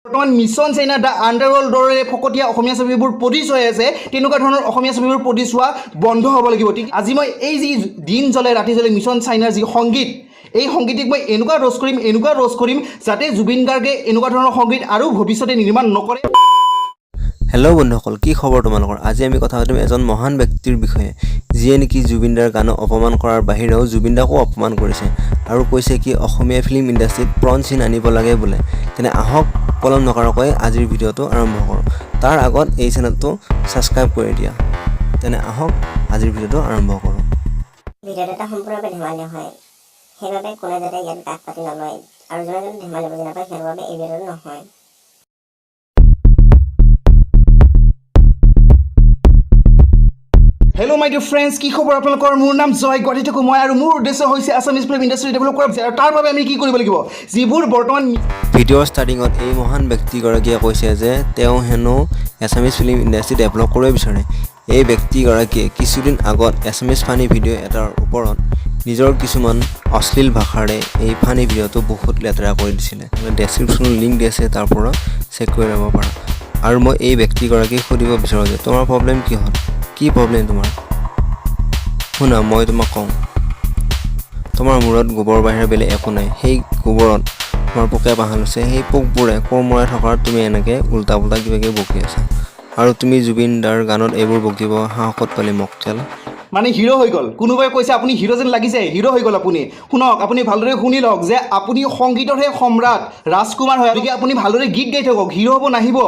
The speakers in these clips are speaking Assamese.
বৰ্তমান মিছন চাইনা দা আণ্ডাৰৱৰ্ল্ড দৰে ফকতীয়া অসমীয়া ছবিবোৰ প্ৰডিউচ হৈ আছে তেনেকুৱা ধৰণৰ অসমীয়া ছবিবোৰ প্ৰডিউচ হোৱা বন্ধ হ'ব লাগিব ঠিক আজি মই এই যি দিন জ্বলে ৰাতি জ্বলে মিছন চাইনাৰ যি সংগীত এই সংগীতক মই এনেকুৱা ৰ'ষ্ট কৰিম যাতে জুবিন গাৰ্গে এনেকুৱা ধৰণৰ সংগীত আৰু ভৱিষ্যতে নিৰ্মাণ নকৰে। হেল্ল' বন্ধুসকল, কি খবৰ তোমালোকৰ? আজি আমি কথা পাতিম এজন মহান ব্যক্তিৰ বিষয়ে যিয়ে নেকি জুবিন দাৰ গানক অপমান কৰাৰ বাহিৰেও জুবিন দাকো অপমান কৰিছে আৰু কৈছে কি অসমীয়া ফিল্ম ইণ্ডাষ্ট্ৰীত প্ৰাণ চিন আনিব লাগে বোলে। তেনে আহক পলম নকৰাকৈ আজিৰ ভিডিঅ'টো আৰম্ভ কৰোঁ। তাৰ আগত এই চেনেলটো ছাবস্ক্ৰাইব কৰি দিয়া। তেনে আহক আজিৰ ভিডিঅ'টো আৰম্ভ কৰোঁ। ভিডিঅ'টো এটা সম্পূৰ্ণৰূপে ধেমালি হয়, সেইবাবে কোনে যাতে ইয়াত কাষ পাতি নলয় আৰু যোনে যোনে ধেমালি বুজি নাপায় সেইবাবে এই ভিডিঅ'টো নহয়। হেল্ল' মাই ডিয়াৰ ফ্ৰেণ্ডছ, কি খবৰ আপোনালোকৰ? মোৰ নাম জয়, গুৱাহাটীত থাকোঁ মই আৰু মোৰ উদ্দেশ্য হৈছে আছামিজ ফিল্ম ইণ্ডাষ্ট্ৰী ডেভেলপ কৰা আৰু তাৰ বাবে আমি কি কৰিব লাগিব যিবোৰ বৰ্তমান ভিডিঅ'ৰ ষ্টাৰ্টিঙত এই মহান ব্যক্তিগৰাকীয়ে কৈছে যে তেওঁ হেনো আছামিজ ফিল্ম ইণ্ডাষ্ট্ৰী ডেভেলপ কৰিব বিচাৰে। এই ব্যক্তিগৰাকীয়ে কিছুদিন আগত আছামিজ ফানি ভিডিঅ' এটাৰ ওপৰত নিজৰ কিছুমান অশ্লীল ভাষাৰে এই ফানি ভিডিঅ'টো বহুত লেতেৰা কৰি দিছিলে। ডেছক্ৰিপশ্যনত লিংক দি আছে, তাৰ পৰা চেক কৰি ল'ব পাৰা। আৰু মই এই ব্যক্তিগৰাকীক সুধিব বিচাৰোঁ যে তোমাৰ প্ৰব্লেম কি হ'ল? কি প্ৰব্লেম তোমাৰ? শুনা, মই তোমাক কওঁ, তোমাৰ মূৰত গোবৰ বাহিৰে বেলেগ একো নাই। সেই গোবৰত তোমাৰ পোকে বাহাল হৈছে, সেই পোকবোৰে কোৰ মৰাই থকাৰ তুমি এনেকৈ উল্টা পুল্টা কিবা কিবি বকি আছা আৰু তুমি জুবিন দাৰ গানত এইবোৰ বকিব সাহসত পালি মক্কেল। মানে হিৰো হৈ গ'ল। কোনোবাই কৈছে আপুনি হিৰো যেন লাগিছে, হিৰো হৈ গ'ল আপুনি। শুনক, আপুনি ভালদৰে শুনি লওক যে আপুনি সংগীতৰহে সম্ৰাট ৰাজকুমাৰ হয়, গতিকে আপুনি ভালদৰে গীত গাই থাকক, হিৰো হ'ব নাহিব।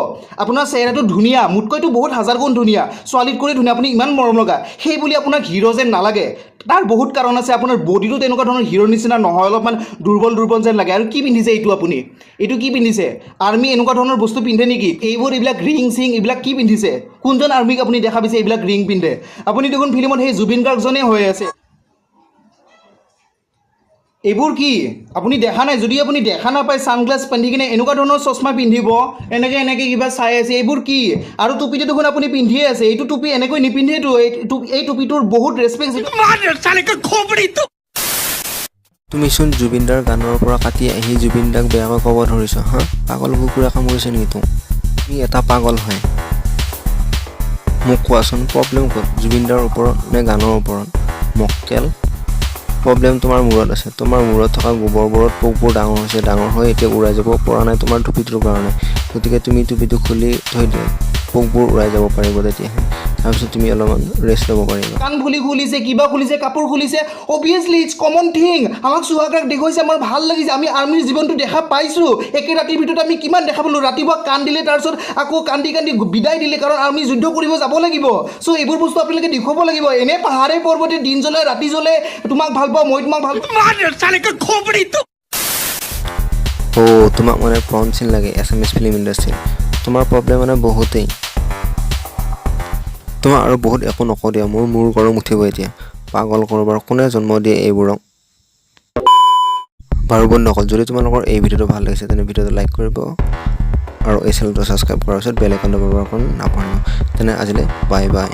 আপোনাৰ চেহেৰাটো ধুনীয়া, মোতকৈতো বহুত হাজাৰ গুণ ধুনীয়া, ছোৱালীতকৈ ধুনীয়া, আপুনি ইমান মৰম লগা। সেই বুলি আপোনাক হিৰো যেন নালাগে, তাৰ বহুত কাৰণ আছে। আপোনাৰ বডিটো তেনেকুৱা ধৰণৰ হিৰোৰ নিচিনা নহয়, অলপমান দুৰ্বল যেন লাগে। আৰু কি পিন্ধিছে এইটো কি পিন্ধিছে? আৰ্মি এনেকুৱা ধৰণৰ বস্তু পিন্ধে নেকি? এইবিলাক ৰিং চিং এইবিলাক কি পিন্ধিছে? কোনজন আৰ্মিক আপুনি দেখা পাইছে এইবিলাক ৰিং পিন্ধে? আপুনি দেখোন ফিল্মত সেই জুবিন গাৰ্গজনে হৈ আছে। এইবোৰ কি আপুনি দেখা নাই? যদি আপুনি দেখা নাপায় ছানগ্লাছ পিন্ধি কিনে এনেকুৱা ধৰণৰ চশমা পিন্ধিব, এনেকৈ কিবা চাই আছে, এইবোৰ কি? আৰু টুপিটো দেখোন আপুনি পিন্ধিয়ে আছে। এইটো টুপি এনেকৈ নিপিন্ধেতো, এই টুপিটোৰ বহুত ৰেচপেক্ট। তুমিচোন জুবিন দাৰ গানৰ পৰা কাটি আহি জুবিন দাক বেয়াকৈ ক'ব ধৰিছ, হা? পাগল কুকুৰে কামুৰিছে নেকি তোক? তুমি এটা পাগল হয়। মোক কোৱাচোন প্ৰব্লেম ক'ত, জুবিন দাৰ ওপৰত নে গানৰ ওপৰত? মক্কেল, প্ৰব্লেম তোমাৰ মূৰত আছে। তোমাৰ মূৰত থকা গোবৰবোৰত পোকবোৰ ডাঙৰ হৈ এতিয়া উৰাই যাব পৰা নাই তোমাৰ টুপিটোৰ কাৰণে। গতিকে তুমি টুপিটো খুলি থৈ দিয়া, পোকবোৰ উৰাই যাব পাৰিব তেতিয়াহে। তাৰপিছত তুমি অলপমান ৰেষ্ট ল'ব পাৰিবা। কাণ খুলিছে, কিবা খুলিছে, কাপোৰ খুলিছে, অবভিয়াছলি ইটছ কমন থিং। আমাক চুহাগাক দেখুৱাইছে, আমাৰ ভাল লাগিছে। আমি আৰ্মিৰ জীৱনটো দেখা পাইছোঁ। একে ৰাতিৰ ভিতৰত আমি কিমান দেখা পালোঁ। ৰাতিপুৱা কাণ দিলে, তাৰপিছত আকৌ কান্দি বিদায় দিলে, কাৰণ আৰ্মি যুদ্ধ কৰিব যাব লাগিব। চ' এইবোৰ বস্তু আপোনালোকে দেখুৱাব লাগিব। এনে পাহাৰে পৰ্বতে দিন জ্বলে ৰাতি জ্বলে, তোমাক ভাল পাওঁ, মই তোমাক ভাল পাওঁ। তোমাক মানে প্ৰাণ চিন লাগে আছামিজ ফিল্ম ইণ্ডাষ্ট্ৰীত। তোমাৰ প্ৰব্লেম মানে বহুতেই। তোমাৰ আৰু বহুত একো নকওঁ দিয়া, মোৰ গৰম উঠিব এতিয়া। পাগল কৰবাৰ কোনে জন্ম দিয়ে এইবোৰক? বাৰু বন্ধুসকল, যদি তোমালোকৰ এই ভিডিঅ'টো ভাল লাগিছে তেনে ভিডিঅ'টো লাইক কৰিব আৰু এই চেনেলটো ছাবস্ক্ৰাইব কৰাৰ পিছত বেল আইকনটো দবাব নাপাহৰিব। তেনে আজিলৈ বাই বাই।